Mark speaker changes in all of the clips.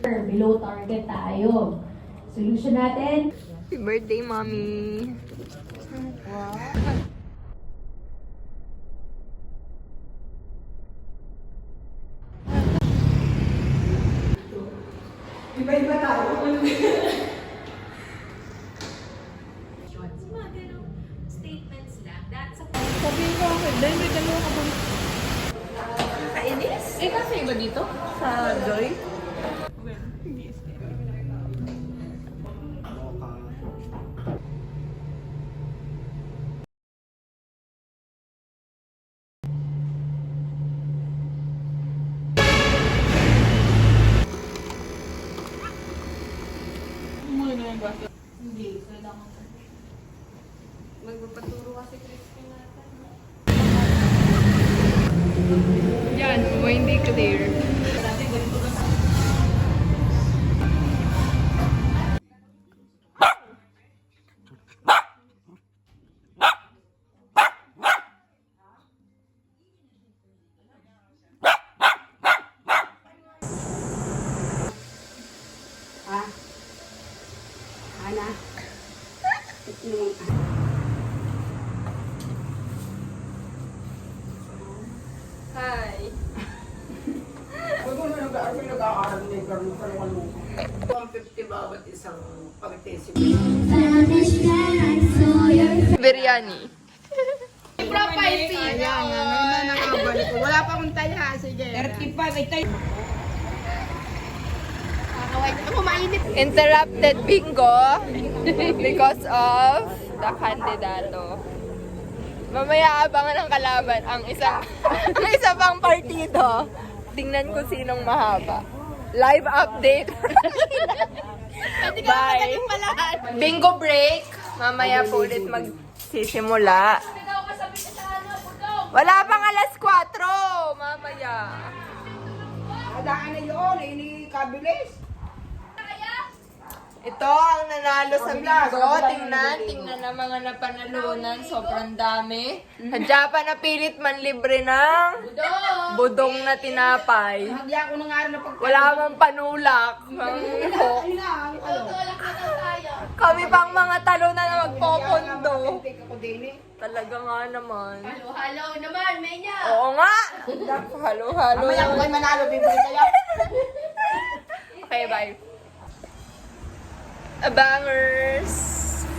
Speaker 1: Below target tayo. Solution natin.
Speaker 2: Happy birthday, mommy.
Speaker 1: Wow.
Speaker 3: Iba-iba tayo.
Speaker 1: Statements lang. That's a...
Speaker 3: Sabihin ko ako, dahil may dalawa ka bang...
Speaker 1: Kainis?
Speaker 3: Eh, kasi iba dito? Sa Joy?
Speaker 1: Hindi, kailangan ko. Magpapaturo kasi Crispin natin.
Speaker 2: Yan, hindi clear.
Speaker 3: Ana.
Speaker 2: Hi.
Speaker 3: Huwag mo na nag-aaral na yung gano'n ka naman. 150 bawat isang pag-tesi.
Speaker 2: Biryani.
Speaker 3: Profile fee. Ayan, na nakabalik. Wala pa akong taya. Sige. 35. Ay, tayo. Ako mainit.
Speaker 2: Interrupted bingo because of the kandidato. Mamaya abangan ng kalaban ang isang ang isa pang partido. Tingnan ko sinong mahaba. Live update. Bye. Bingo break. Mamaya po ulit magsisimula. Wala pang alas 4. Mamaya.
Speaker 3: Adaan na yun. Ini kabilis.
Speaker 2: Ito ang nanalo sa bingo. Tingnan ang mga napanalunan. Sobrang dami. Hadya pa napilit man libre ng budong na tinapay.
Speaker 3: Hindi ako nang araw na pag...
Speaker 2: Wala mang panulak. Kami pang mga talunan na magpopondo.
Speaker 3: Ako din eh.
Speaker 2: Talaga nga naman.
Speaker 1: Halo naman, Menya!
Speaker 2: Oo nga. Halo-halo.
Speaker 3: Mamaya ako kayo manalo. Bibili kayo.
Speaker 2: Okay, bye. Bangers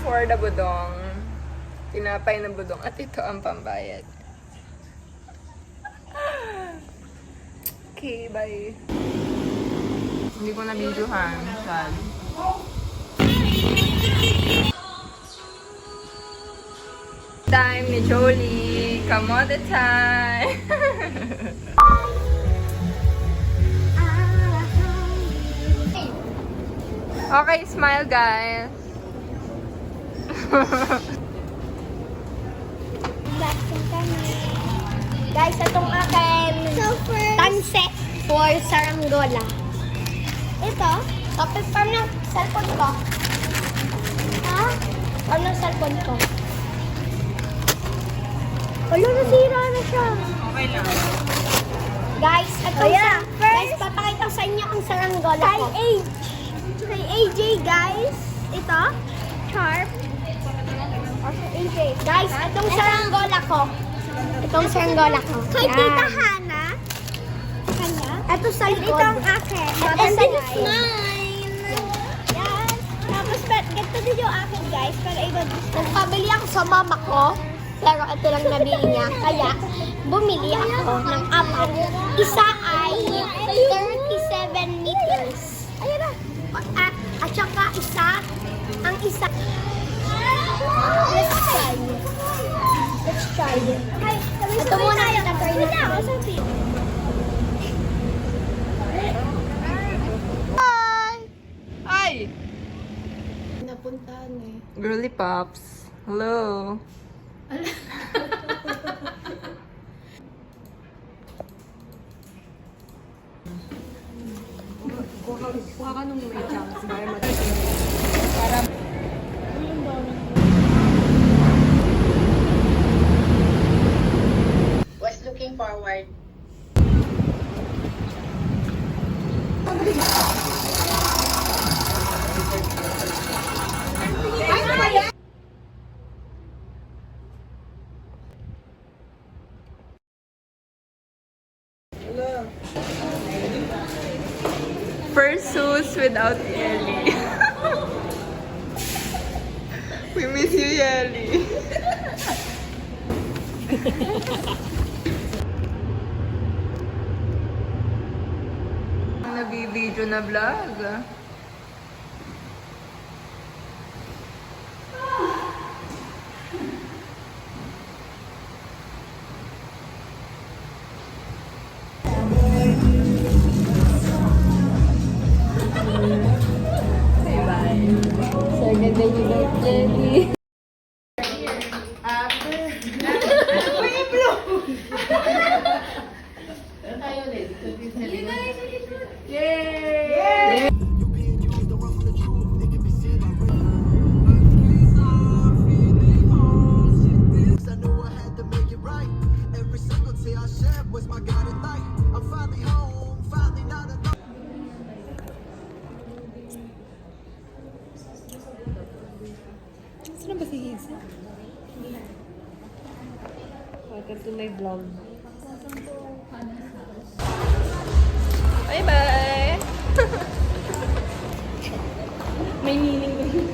Speaker 2: for the budong. Tinapay na budong. At ito ang pambayad. Okay, bye. Hindi ko na-videohan. Sad. Time ni Jolie. Come on the time. Okay, smile guys.
Speaker 4: Guys, itong akin tanset for saranggola. Ito, tapos parang ng cellphone ko. Ha? Parang ng cellphone ko. Wala, nasira na siya.
Speaker 2: Okay lang.
Speaker 4: Guys, ito guys, papakita ko sa inyo ang saranggola ko. Kay AJ, guys. Ito, Sharp. Also, AJ. Guys, itong saranggola ko. Itong saranggola ko. Kay Tita Hana. Kanya? Ito sa likod. Ito ang akin. Ito sa mine. Yan. Tapos, ganito din yung akin, guys. Pero iba, nagpabili ako sa mama ko. Pero ito lang nabili niya. Kaya, bumili ako ng apat. Isa ay 37 meters. Ayun na. At saka ang isa. Let's try it. Let's try it. Ito muna kita try natin.
Speaker 2: Hi! Hi!
Speaker 3: Napuntahan eh.
Speaker 2: Girly Pops. Hello.
Speaker 3: Kuha ka nung may chance.
Speaker 5: Was looking forward.
Speaker 2: without Yeli. We miss you, Yeli. Nabibidyo na vlog.
Speaker 1: So, ganda yung Jenny.
Speaker 5: I knew I had to make it right. Every single tear I shed was my guiding light. I'm finally home, finally not alone.
Speaker 1: Saan ba si Hazel? Welcome to my vlog.
Speaker 2: Bye-bye!
Speaker 1: May meaning na yun.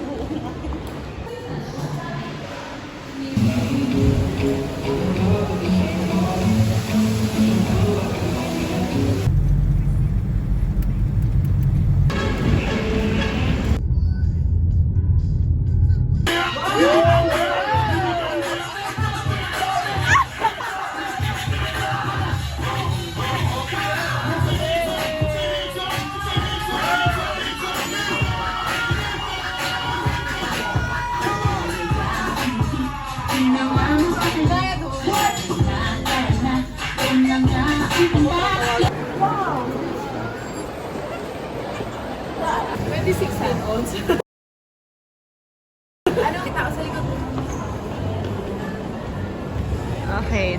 Speaker 2: Okay,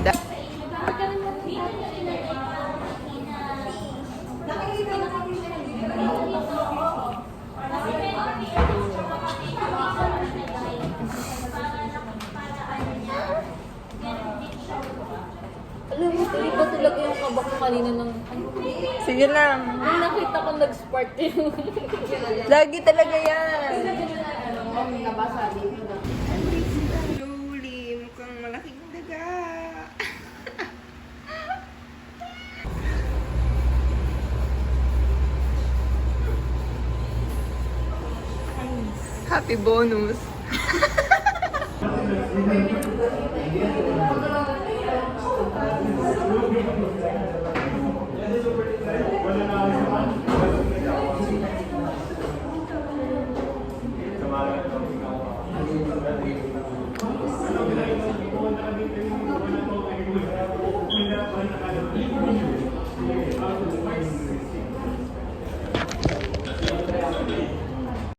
Speaker 1: Alam mo, iba talaga yung kaba ko kanina ng...
Speaker 2: sige lang.
Speaker 1: Nung nakita ko nag-spark yung...
Speaker 2: Lagi talaga yan.
Speaker 1: Nabasa dito na.
Speaker 2: Slowly, mukhang malaking daga. Happy bonus.